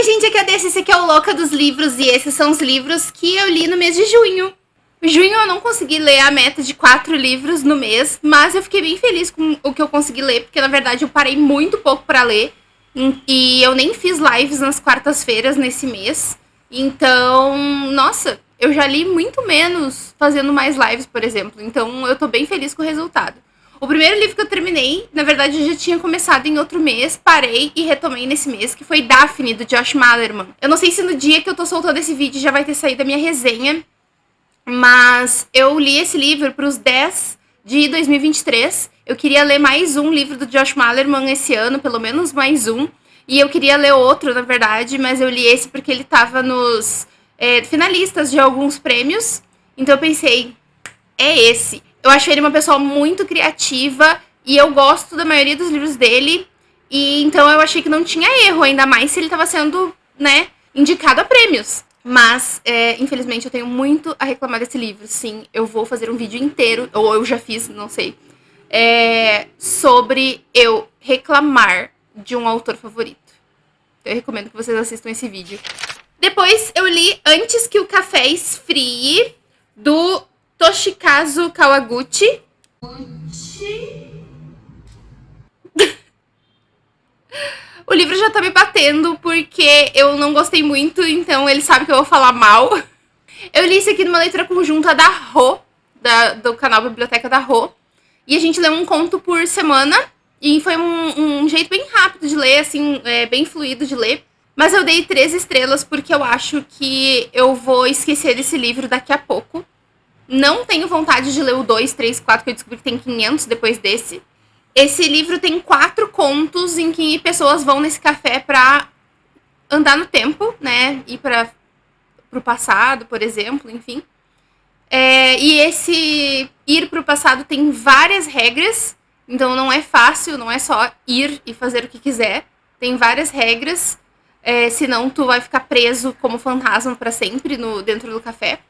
gente, aqui é a Desse, esse aqui é o Louca dos Livros, e esses são os livros que eu li no mês de junho. Em junho eu não consegui ler a meta de 4 livros no mês, mas eu fiquei bem feliz com o que eu consegui ler, porque na verdade eu parei muito pouco pra ler, e eu nem fiz lives nas quartas-feiras nesse mês. Então, nossa, eu já li muito menos fazendo mais lives, por exemplo. Então eu tô bem feliz com o resultado. O primeiro livro que eu terminei, na verdade, eu já tinha começado em outro mês, parei e retomei nesse mês, que foi Daphne, do Josh Malerman. Eu não sei se no dia que eu tô soltando esse vídeo já vai ter saído a minha resenha, mas eu li esse livro para os 10 de 2023. Eu queria ler mais um livro do Josh Malerman esse ano, pelo menos mais um. E eu queria ler outro, na verdade, mas eu li esse porque ele tava nos finalistas de alguns prêmios. Então eu pensei, é esse. Eu achei ele uma pessoa muito criativa e eu gosto da maioria dos livros dele. E então eu achei que não tinha erro, ainda mais se ele estava sendo, né, indicado a prêmios. Mas, infelizmente, eu tenho muito a reclamar desse livro. Sim, eu vou fazer um vídeo inteiro, ou eu já fiz, não sei, sobre eu reclamar de um autor favorito. Então, eu recomendo que vocês assistam esse vídeo. Depois, eu li Antes que o Café Esfrie, do Toshikazu Kawaguchi. O livro já tá me batendo porque eu não gostei muito, então ele sabe que eu vou falar mal. Eu li isso aqui numa leitura conjunta da Rô, do canal Biblioteca da Rô. E a gente leu um conto por semana. E foi um jeito bem rápido de ler, assim, bem fluido de ler. Mas eu dei 3 estrelas porque eu acho que eu vou esquecer desse livro daqui a pouco. Não tenho vontade de ler o 2, 3, 4, que eu descobri que tem 500 depois desse. Esse livro tem 4 contos em que pessoas vão nesse café pra andar no tempo, né? Ir pro passado, por exemplo, enfim. E esse ir pro passado tem várias regras. Então não é fácil, não é só ir e fazer o que quiser. Tem várias regras. Senão tu vai ficar preso como fantasma pra sempre dentro do café.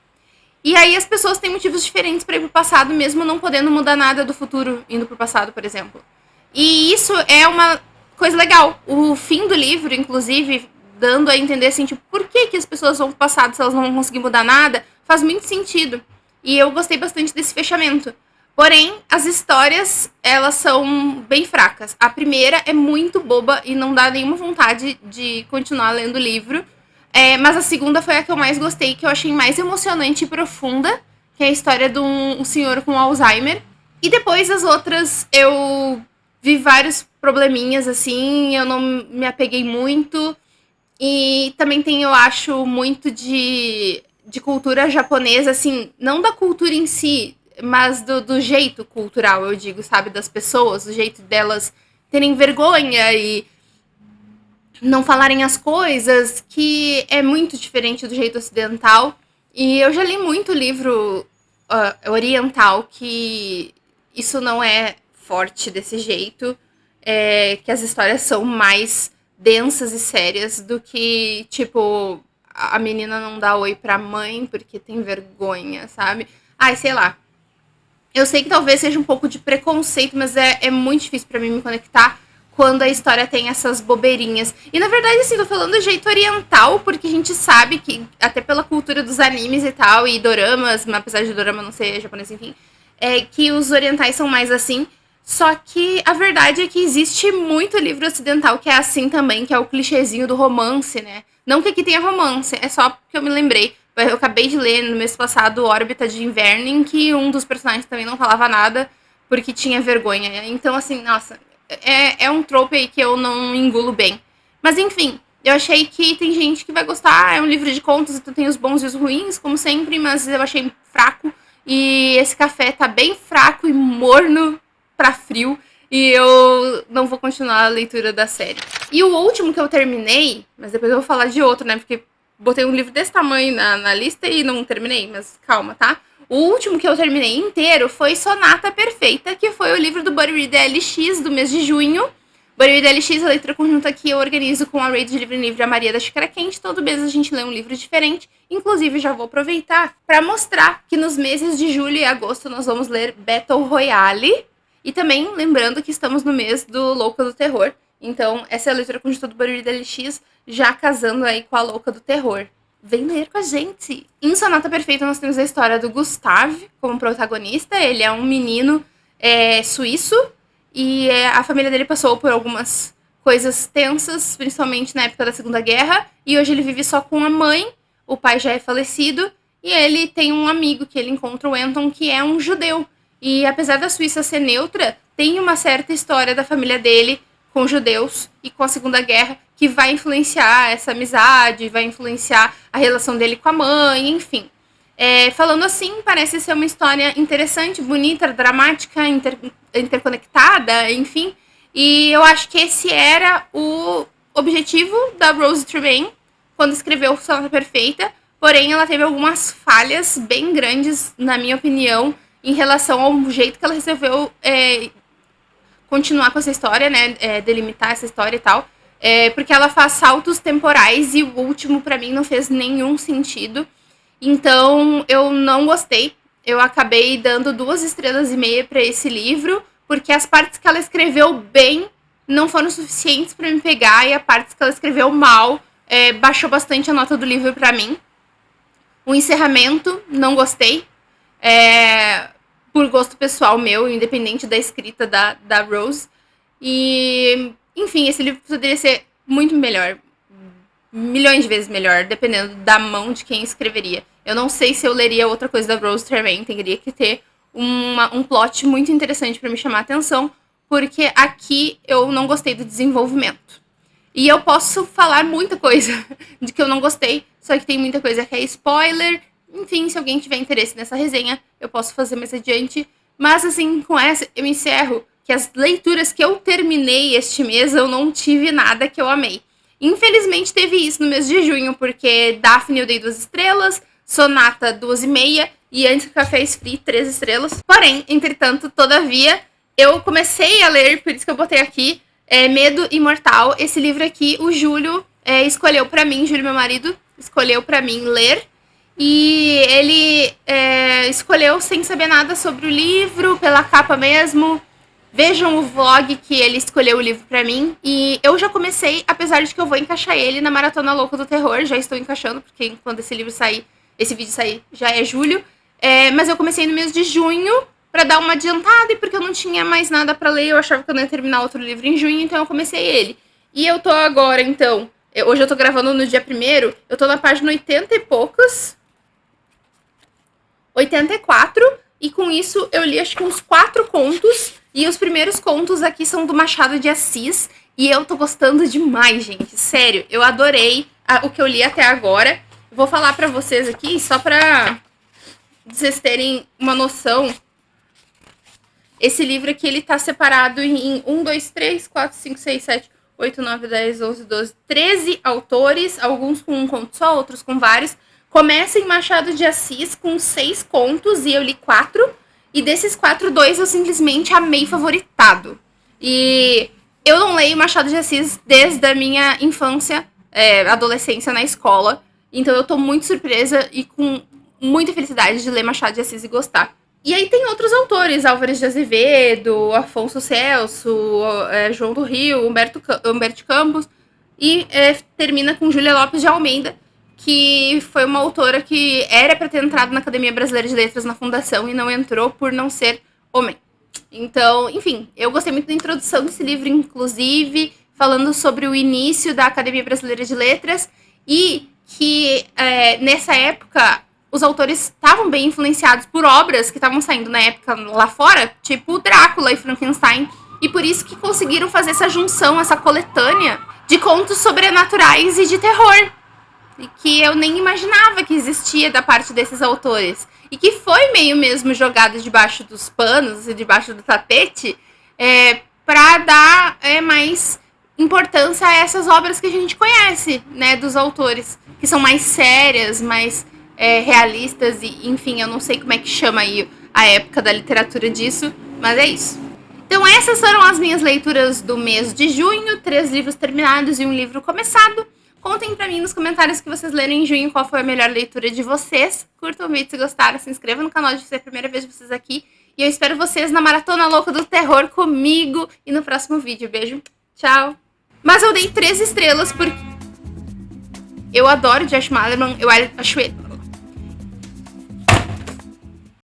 E aí as pessoas têm motivos diferentes para ir pro passado, mesmo não podendo mudar nada do futuro indo pro passado, por exemplo. E isso é uma coisa legal. O fim do livro, inclusive, dando a entender assim, tipo, por que as pessoas vão pro passado se elas não vão conseguir mudar nada, faz muito sentido. E eu gostei bastante desse fechamento. Porém, as histórias, elas são bem fracas. A primeira é muito boba e não dá nenhuma vontade de continuar lendo o livro. Mas a segunda foi a que eu mais gostei, que eu achei mais emocionante e profunda, que é a história de um senhor com Alzheimer. E depois as outras eu vi vários probleminhas, assim, eu não me apeguei muito. E também tem, eu acho, muito de cultura japonesa, assim, não da cultura em si, mas do jeito cultural, eu digo, sabe, das pessoas, o jeito delas terem vergonha e não falarem as coisas, que é muito diferente do jeito ocidental. E eu já li muito livro oriental que isso não é forte desse jeito, que as histórias são mais densas e sérias do que, tipo, a menina não dá oi pra mãe porque tem vergonha, sabe? Ai, sei lá. Eu sei que talvez seja um pouco de preconceito, mas é muito difícil pra mim me conectar quando a história tem essas bobeirinhas. E na verdade, assim, tô falando do jeito oriental, porque a gente sabe que, até pela cultura dos animes e tal, e doramas, mas apesar de dorama não ser japonês, enfim, que os orientais são mais assim. Só que a verdade é que existe muito livro ocidental que é assim também, que é o clichêzinho do romance, né? Não que aqui tenha romance, é só porque eu me lembrei. Eu acabei de ler no mês passado Órbita de Inverno, em que um dos personagens também não falava nada porque tinha vergonha. Então, assim, nossa, é um trope aí que eu não engulo bem. Mas, enfim, eu achei que tem gente que vai gostar. É um livro de contos, então tem os bons e os ruins, como sempre, mas eu achei fraco. E esse café tá bem fraco e morno pra frio. E eu não vou continuar a leitura da série. E o último que eu terminei, mas depois eu vou falar de outro, né? Porque botei um livro desse tamanho na lista e não terminei, mas calma, tá? O último que eu terminei inteiro foi Sonata Perfeita, que foi o livro do Buddy Read LX do mês de junho. Buddy Read LX é a leitura conjunta que eu organizo com a Rede de Livro em Livre e a Maria da Xícara Quente. Todo mês a gente lê um livro diferente. Inclusive, já vou aproveitar para mostrar que nos meses de julho e agosto nós vamos ler Battle Royale. E também lembrando que estamos no mês do Louca do Terror. Então, essa é a leitura conjunta do Barulho da LX, já casando aí com a louca do terror. Vem ler com a gente! Em Sonata Perfeita, nós temos a história do Gustav como protagonista. Ele é um menino suíço e a família dele passou por algumas coisas tensas, principalmente na época da Segunda Guerra, e hoje ele vive só com a mãe. O pai já é falecido e ele tem um amigo que ele encontra, o Anton, que é um judeu. E apesar da Suíça ser neutra, tem uma certa história da família dele com judeus e com a Segunda Guerra que vai influenciar essa amizade, vai influenciar a relação dele com a mãe, enfim. Falando assim, parece ser uma história interessante, bonita, dramática, interconectada, enfim. E eu acho que esse era o objetivo da Rose Tremaine quando escreveu Sonata Perfeita. Porém, ela teve algumas falhas bem grandes, na minha opinião, em relação ao jeito que ela resolveu continuar com essa história, né? Delimitar essa história e tal. Porque ela faz saltos temporais e o último, pra mim, não fez nenhum sentido. Então, eu não gostei. Eu acabei dando 2,5 estrelas pra esse livro, porque as partes que ela escreveu bem não foram suficientes pra me pegar, e as partes que ela escreveu mal baixou bastante a nota do livro pra mim. O encerramento, não gostei. Por gosto pessoal meu, independente da escrita da Rose. E, enfim, esse livro poderia ser muito melhor. Milhões de vezes melhor, dependendo da mão de quem escreveria. Eu não sei se eu leria outra coisa da Rose Tremaine, teria que ter um plot muito interessante para me chamar a atenção, porque aqui eu não gostei do desenvolvimento. E eu posso falar muita coisa de que eu não gostei, só que tem muita coisa que é spoiler. Enfim, se alguém tiver interesse nessa resenha, eu posso fazer mais adiante. Mas assim, com essa eu encerro que as leituras que eu terminei este mês, eu não tive nada que eu amei. Infelizmente teve isso no mês de junho, porque Daphne eu dei 2 estrelas, Sonata 2,5 e Antes que o Café Esfrie 3 estrelas. Porém, entretanto, todavia, eu comecei a ler, por isso que eu botei aqui, Medo Imortal. Esse livro aqui, o Júlio escolheu pra mim, Júlio, meu marido, escolheu pra mim ler. E ele escolheu sem saber nada sobre o livro, pela capa mesmo. Vejam o vlog que ele escolheu o livro pra mim. E eu já comecei, apesar de que eu vou encaixar ele na Maratona Louca do Terror. Já estou encaixando, porque quando esse livro sair, esse vídeo sair, já é julho. Mas eu comecei no mês de junho pra dar uma adiantada, e porque eu não tinha mais nada pra ler, eu achava que eu não ia terminar outro livro em junho, então eu comecei ele. E eu tô agora, então, hoje eu tô gravando no dia 1º, eu tô na página 80 e poucas, 84, e com isso eu li acho que uns 4 contos, e os primeiros contos aqui são do Machado de Assis, e eu tô gostando demais, gente, sério, eu adorei o que eu li até agora. Vou falar pra vocês aqui, só pra vocês terem uma noção. Esse livro aqui, ele tá separado em 1, 2, 3, 4, 5, 6, 7, 8, 9, 10, 11, 12, 13 autores, alguns com um conto só, outros com vários. Começa em Machado de Assis com 6 contos e eu li 4. E desses 4, 2 eu simplesmente amei, favoritado. E eu não leio Machado de Assis desde a minha infância, adolescência na escola. Então eu tô muito surpresa e com muita felicidade de ler Machado de Assis e gostar. E aí tem outros autores, Álvares de Azevedo, Afonso Celso, João do Rio, Humberto Campos. E termina com Júlia Lopes de Almeida, que foi uma autora que era para ter entrado na Academia Brasileira de Letras na fundação e não entrou por não ser homem. Então, enfim, eu gostei muito da introdução desse livro, inclusive, falando sobre o início da Academia Brasileira de Letras e que nessa época os autores estavam bem influenciados por obras que estavam saindo na época lá fora, tipo Drácula e Frankenstein, e por isso que conseguiram fazer essa junção, essa coletânea de contos sobrenaturais e de terror, que eu nem imaginava que existia da parte desses autores, e que foi meio mesmo jogado debaixo dos panos e debaixo do tapete, para dar mais importância a essas obras que a gente conhece, né, dos autores, que são mais sérias, mais realistas, e enfim, eu não sei como é que chama aí a época da literatura disso, mas é isso. Então essas foram as minhas leituras do mês de junho, 3 livros terminados e um livro começado. Contem pra mim nos comentários que vocês leram em junho qual foi a melhor leitura de vocês. Curtam o vídeo se gostaram, se inscrevam no canal se é a primeira vez de vocês aqui. E eu espero vocês na Maratona Louca do Terror comigo e no próximo vídeo. Beijo, tchau! Mas eu dei 3 estrelas porque eu adoro Josh Malerman, eu acho ele